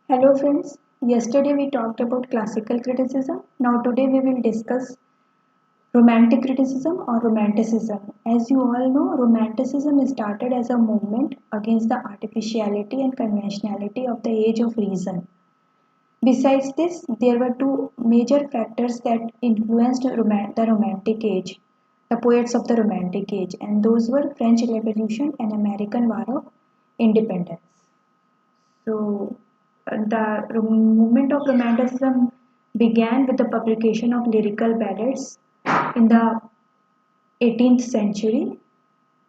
Hello friends, yesterday we talked about classical criticism. Now today we will discuss romantic criticism or romanticism. As you all know, romanticism started as a movement against the artificiality and conventionality of the age of reason. Besides this, there were two major factors that influenced the Romantic Age, the poets of the Romantic Age, and those were French Revolution and American War of Independence. The movement of Romanticism began with the publication of lyrical ballads in the 18th century,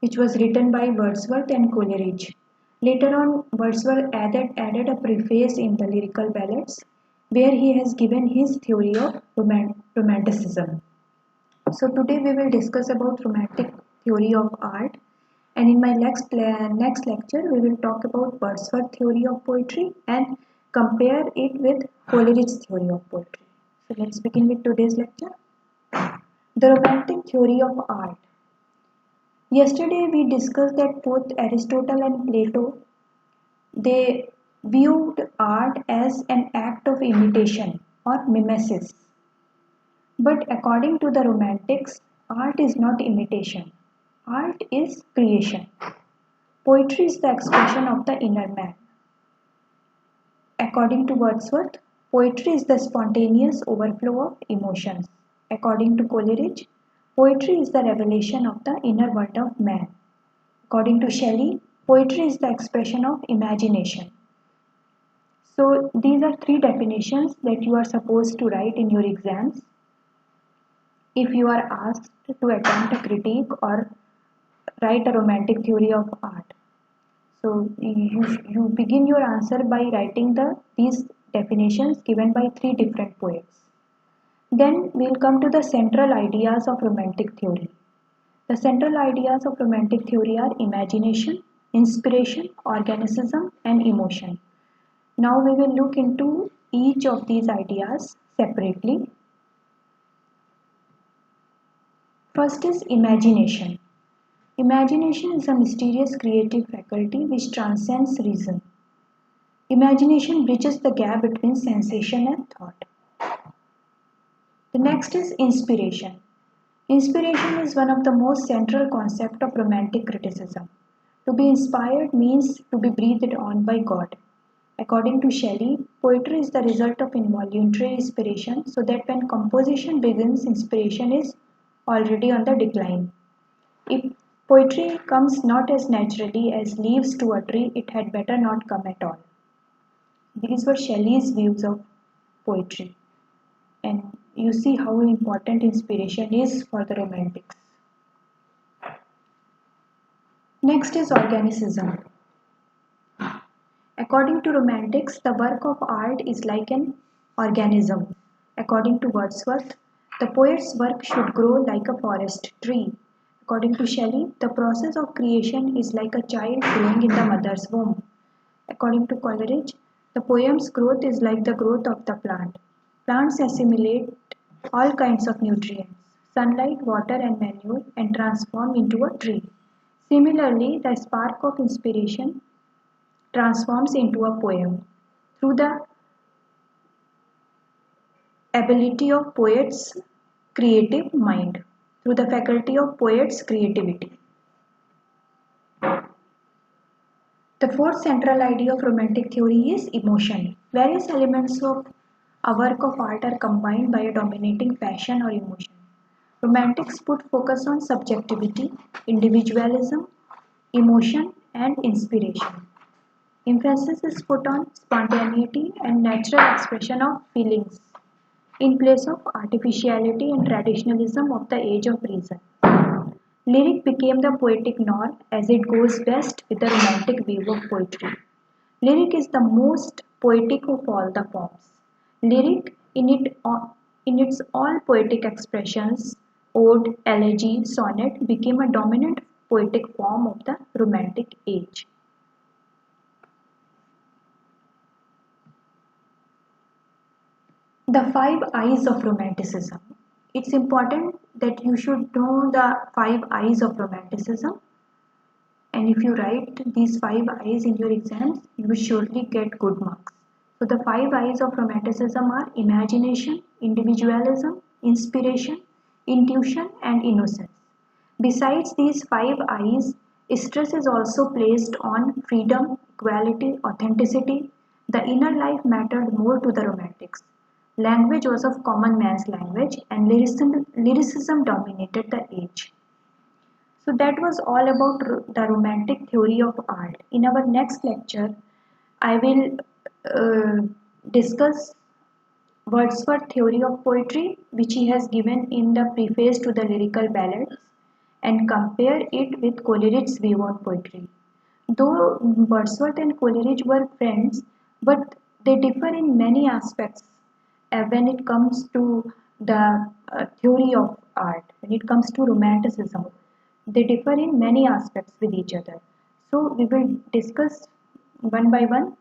which was written by Wordsworth and Coleridge. Later on, Wordsworth added a preface in the lyrical ballads where he has given his theory of Romanticism. So today we will discuss about Romantic theory of art, and in my next lecture we will talk about Wordsworth theory of poetry and compare it with Coleridge's theory of poetry. So let's begin with today's lecture. The Romantic theory of art. Yesterday we discussed that both Aristotle and Plato, they viewed art as an act of imitation or mimesis. But according to the Romantics, art is not imitation. Art is creation. Poetry is the expression of the inner man. According to Wordsworth, poetry is the spontaneous overflow of emotions. According to Coleridge, poetry is the revelation of the inner world of man. According to Shelley, poetry is the expression of imagination. So these are three definitions that you are supposed to write in your exams if you are asked to attempt a critique or write a romantic theory of art. So you begin your answer by writing these definitions given by three different poets. Then we'll come to the central ideas of romantic theory. The central ideas of romantic theory are imagination, inspiration, organicism, and emotion. Now we will look into each of these ideas separately. First is imagination. Imagination is a mysterious creative faculty which transcends reason. Imagination bridges the gap between sensation and thought. The next is inspiration. Inspiration is one of the most central concepts of romantic criticism. To be inspired means to be breathed on by God. According to Shelley, poetry is the result of involuntary inspiration, so that when composition begins, inspiration is already on the decline. If poetry comes not as naturally as leaves to a tree, it had better not come at all. These were Shelley's views of poetry. And you see how important inspiration is for the Romantics. Next is organicism. According to Romantics, the work of art is like an organism. According to Wordsworth, the poet's work should grow like a forest tree. According to Shelley, the process of creation is like a child growing in the mother's womb. According to Coleridge, the poem's growth is like the growth of the plant. Plants assimilate all kinds of nutrients, sunlight, water, and manure, and transform into a tree. Similarly, the spark of inspiration transforms into a poem through the ability of poets' creative mind, through the faculty of poets' creativity. The fourth central idea of romantic theory is emotion. Various elements of a work of art are combined by a dominating passion or emotion. Romantics put focus on subjectivity, individualism, emotion, and inspiration. Emphasis is put on spontaneity and natural expression of feelings in place of artificiality and traditionalism of the age of reason. Lyric became the poetic norm as it goes best with the romantic view of poetry. Lyric is the most poetic of all the forms. Lyric, in its all poetic expressions, ode, elegy, sonnet, became a dominant poetic form of the Romantic age. The five eyes of Romanticism. It's important that you should know the five eyes of Romanticism, and if you write these five eyes in your exams, you will surely get good marks. So the five I's of Romanticism are imagination, individualism, inspiration, intuition, and innocence. Besides these five I's, stress is also placed on freedom, equality, authenticity. The inner life mattered more to the Romantics. Language was of common man's language, and lyricism dominated the age. So that was all about the romantic theory of art. In our next lecture, I will uh, discuss Wordsworth's theory of poetry, which he has given in the preface to the lyrical ballads, and compare it with Coleridge's view on poetry. Though Wordsworth and Coleridge were friends, but they differ in many aspects when it comes to the theory of art, when it comes to romanticism. They differ in many aspects with each other. So we will discuss one by one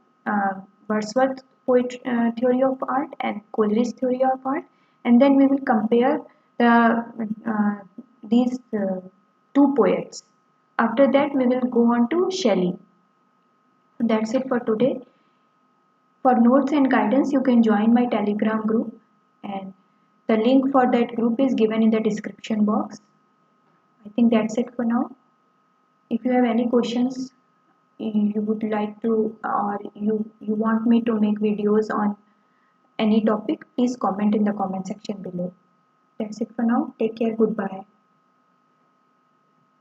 Wordsworth's theory of art and Coleridge's theory of art, and then we will compare these two poets. After that, we will go on to Shelley. That's it for today. For notes and guidance, you can join my Telegram group, and the link for that group is given in the description box. I think that's it for now. If you have any questions you would like to, or you want me to make videos on any topic, please comment in the comment section below. That's it for now. Take care. Goodbye.